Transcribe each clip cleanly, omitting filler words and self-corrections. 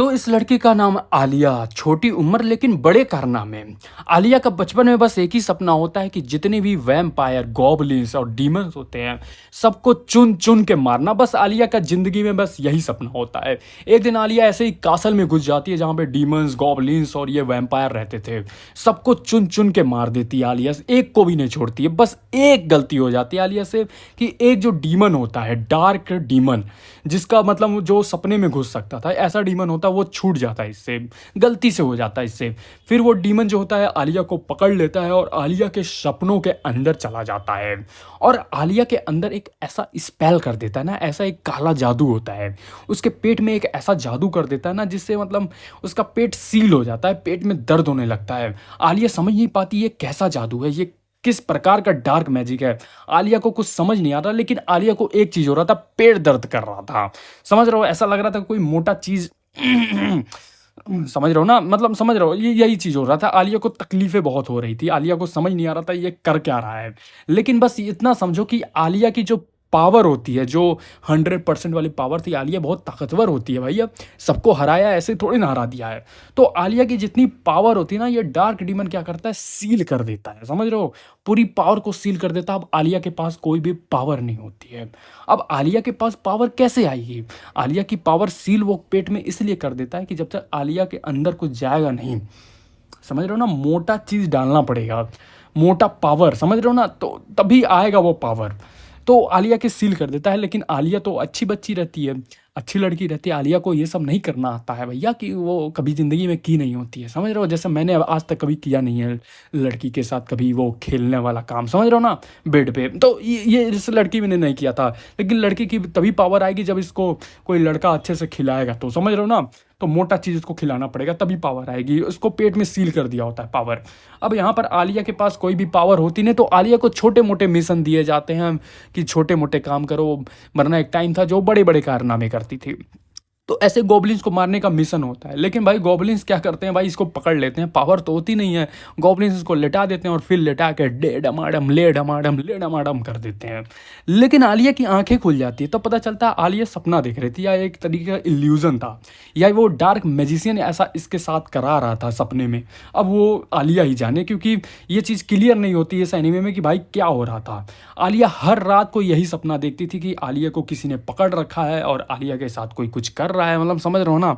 तो इस लड़की का नाम आलिया, छोटी उम्र लेकिन बड़े कारनामे। आलिया का बचपन में बस एक ही सपना होता है कि जितने भी वैम्पायर, गॉबलिन्स और डीमंस होते हैं, सबको चुन चुन के मारना। बस आलिया का जिंदगी में बस यही सपना होता है। एक दिन आलिया ऐसे ही कासल में घुस जाती है जहाँ पे डीमंस, गॉबलिन्स और ये वैम्पायर रहते थे। सबको चुन चुन के मार देती है आलिया, एक को भी नहीं छोड़ती है। बस एक गलती हो जाती है आलिया से कि एक जो डीमन होता है, डार्क डीमन, जिसका मतलब जो सपने में घुस सकता था, ऐसा डीमन होता है, वो छूट जाता है इससे, गलती से हो जाता है इससे। फिर वो डीमन जो होता है आलिया को पकड़ लेता है और आलिया के सपनों के अंदर चला जाता है और आलिया के अंदर एक ऐसा स्पेल कर देता है ना, ऐसा एक काला जादू होता है। उसके पेट में एक ऐसा जादू कर देता है ना, जिससे मतलब उसका पेट सील हो जाता है, पेट में दर्द होने लगता है। आलिया समझ नहीं पाती ये कैसा जादू है, ये किस प्रकार का डार्क मैजिक है। आलिया को कुछ समझ नहीं आ रहा, लेकिन आलिया को एक चीज हो रहा था, पेट दर्द कर रहा था। समझ रहे हो, ऐसा लग रहा था कोई मोटा चीज समझ रहे हो ना, मतलब समझ रहे हो, ये यही चीज हो रहा था। आलिया को तकलीफें बहुत हो रही थी, आलिया को समझ नहीं आ रहा था ये कर क्या रहा है। लेकिन बस इतना समझो कि आलिया की जो पावर होती है, जो 100% वाली पावर थी, आलिया बहुत ताकतवर होती है भैया। सबको हराया ऐसे थोड़ी ना हरा दिया है। तो आलिया की जितनी पावर होती है ना, ये डार्क डीमन क्या करता है, सील कर देता है। समझ रहे हो, पूरी पावर को सील कर देता है। अब आलिया के पास कोई भी पावर नहीं होती है। अब आलिया के पास पावर कैसे आएगी? आलिया की पावर सील वो पेट में इसलिए कर देता है कि जब तक आलिया के अंदर कुछ जाएगा नहीं, समझ रहे हो ना, मोटा चीज डालना पड़ेगा, मोटा पावर, समझ रहे हो ना, तो तभी आएगा वो पावर। तो आलिया के सील कर देता है। लेकिन आलिया तो अच्छी बच्ची रहती है, अच्छी लड़की रहती है। आलिया को ये सब नहीं करना आता है भैया, कि वो कभी ज़िंदगी में की नहीं होती है। समझ रहे हो, जैसे मैंने आज तक कभी किया नहीं है लड़की के साथ कभी वो खेलने वाला काम, समझ रहे हो ना, बेड पे। तो ये इस लड़की ने नहीं किया था। लेकिन लड़की की तभी पावर आएगी जब इसको कोई लड़का अच्छे से खिलाएगा, तो समझ रहे हो ना, तो मोटा चीज़ उसको खिलाना पड़ेगा तभी पावर आएगी। उसको पेट में सील कर दिया होता है पावर। अब यहाँ पर आलिया के पास कोई भी पावर होती नहीं, तो आलिया को छोटे मोटे मिशन दिए जाते हैं कि छोटे मोटे काम करो, वरना एक टाइम था जो बड़े बड़े कारनामे करती थी। तो ऐसे गोबलिन्स को मारने का मिशन होता है। लेकिन भाई गोबलिन्स क्या करते हैं भाई, इसको पकड़ लेते हैं, पावर तो होती नहीं है। गोबलिन्स इसको लेटा देते हैं और फिर लेटा के डे डमाडम ले डमाडम ले डमाडम कर देते हैं। लेकिन आलिया की आंखें खुल जाती है, तब पता चलता है आलिया सपना देख रही थी, या एक तरीके का इल्यूजन था, या वो डार्क मैजिशियन ऐसा इसके साथ करा रहा था सपने में। अब वो आलिया ही जाने, क्योंकि ये चीज़ क्लियर नहीं होती है इस एनीमे में कि भाई क्या हो रहा था। आलिया हर रात को यही सपना देखती थी कि आलिया को किसी ने पकड़ रखा है और आलिया के साथ कोई कुछ कर रहा है, मतलब समझ रहे हो ना।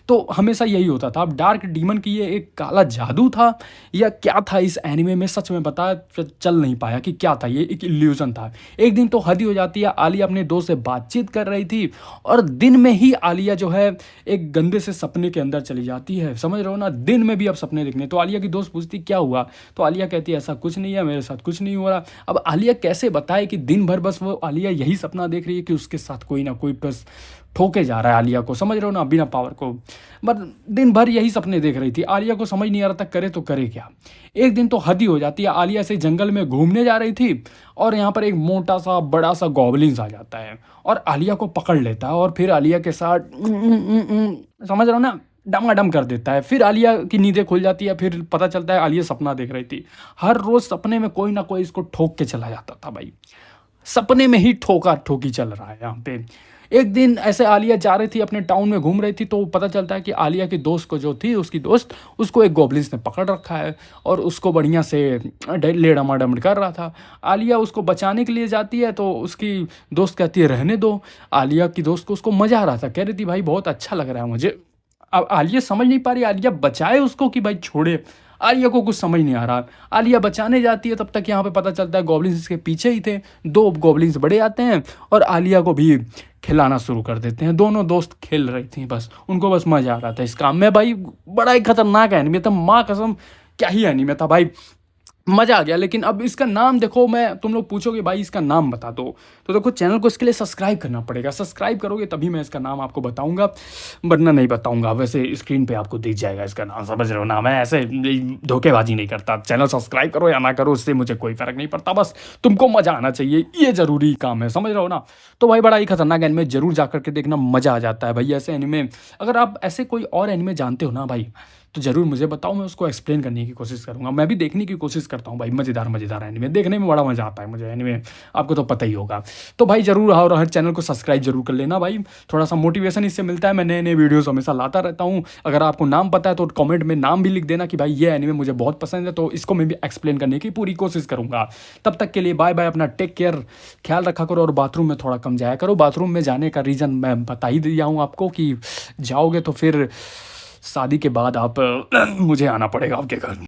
तो हमेशा यही होता था। अब डार्क डीमन की ये एक काला जादू था या क्या था इस एनिमे में, सच में पता चल नहीं पाया कि क्या था, ये एक इल्यूजन था। एक दिन तो हद ही हो जाती है, आलिया अपने दोस्त से बातचीत कर रही थी और दिन में ही आलिया जो है एक गंदे से सपने के अंदर चली जाती है। समझ रहे हो ना, दिन में भी अब सपने देखने। तो आलिया की दोस्त पूछती क्या हुआ, तो आलिया कहती है ऐसा कुछ नहीं है, मेरे साथ कुछ नहीं हो रहा। अब आलिया कैसे बताए कि दिन भर बस वो आलिया यही सपना देख रही है कि उसके साथ कोई ना कोई बस ठोके जा रहा है आलिया को, समझ रहे हो ना, बिना पावर को। बस दिन भर यही सपने देख रही थी। आलिया को समझ नहीं आ रहा था करे तो करे क्या। एक दिन तो हद ही हो जाती है, आलिया से जंगल में घूमने जा रही थी और यहाँ पर एक मोटा सा बड़ा सा गॉबलिन्स आ जाता है और आलिया को पकड़ लेता है और फिर आलिया के साथ समझ रहे हो ना, डमाडम कर देता है। फिर आलिया की नींदें खुल जाती है। फिर पता चलता है आलिया सपना देख रही थी। हर रोज सपने में कोई ना कोई इसको ठोक के चला जाता था भाई, सपने में ही ठोका ठोकी चल रहा है यहाँ पे। एक दिन ऐसे आलिया जा रही थी, अपने टाउन में घूम रही थी, तो पता चलता है कि आलिया की दोस्त को जो थी, उसकी दोस्त, उसको एक गॉबलिन्स ने पकड़ रखा है और उसको बढ़िया से ले डमाडम कर रहा था। आलिया उसको बचाने के लिए जाती है तो उसकी दोस्त कहती है रहने दो। आलिया की दोस्त को उसको मजा आ रहा था, कह रही थी भाई बहुत अच्छा लग रहा है मुझे। अब आलिया समझ नहीं पा रही आलिया बचाए उसको कि भाई छोड़े। आलिया को कुछ समझ नहीं आ रहा। आलिया बचाने जाती है, तब तक यहाँ पे पता चलता है गॉबलिन्स इसके पीछे ही थे। दो गॉबलिन्स बड़े आते हैं और आलिया को भी खिलाना शुरू कर देते हैं। दोनों दोस्त खेल रही थी, बस उनको बस मजा आ रहा था इस काम में। भाई बड़ा ही खतरनाक एनीमे था, माँ कसम क्या ही एनीमे था भाई, मज़ा आ गया। लेकिन अब इसका नाम देखो, मैं तुम लोग पूछोगे भाई इसका नाम बता दो, तो देखो चैनल को इसके लिए सब्सक्राइब करना पड़ेगा। सब्सक्राइब करोगे तभी मैं इसका नाम आपको बताऊंगा, वरना नहीं बताऊंगा। वैसे स्क्रीन पे आपको दिख जाएगा इसका नाम, समझ रहे हो ना, मैं ऐसे धोखेबाजी नहीं करता। चैनल सब्सक्राइब करो या ना करो, उससे मुझे कोई फ़र्क नहीं पड़ता, बस तुमको मज़ा आना चाहिए, ये ज़रूरी काम है, समझ रहे हो ना। तो भाई बड़ा ही खतरनाक एनिमे, जरूर जा करके देखना, मज़ा आ जाता है भाई ऐसे एनिमे। अगर आप ऐसे कोई और एनिमे जानते हो ना भाई, तो ज़रूर मुझे बताओ, मैं उसको एक्सप्लेन करने की कोशिश करूँगा। मैं भी देखने की कोशिश करता हूँ भाई, मज़ेदार एनीमे देखने में बड़ा मज़ा आता है मुझे एनीमे, आपको तो पता ही होगा। तो भाई ज़रूर और हर चैनल को सब्सक्राइब ज़रूर कर लेना भाई, थोड़ा-सा मोटिवेशन इससे मिलता है, मैं नए-नए वीडियोज़ हमेशा लाता रहता हूँ। अगर आपको नाम पता है तो कमेंट में नाम भी लिख देना कि भाई ये एनीमे मुझे बहुत पसंद है, तो इसको मैं भी एक्सप्लेन करने की पूरी कोशिश करूँगा। तब तक के लिए बाय-बाय, अपना टेक केयर, ख्याल रखा करो और बाथरूम में थोड़ा कम जाया करो। बाथरूम में जाने का रीज़न मैं बता ही दिया हूँ आपको कि जाओगे तो फिर शादी के बाद आप मुझे आना पड़ेगा आपके घर।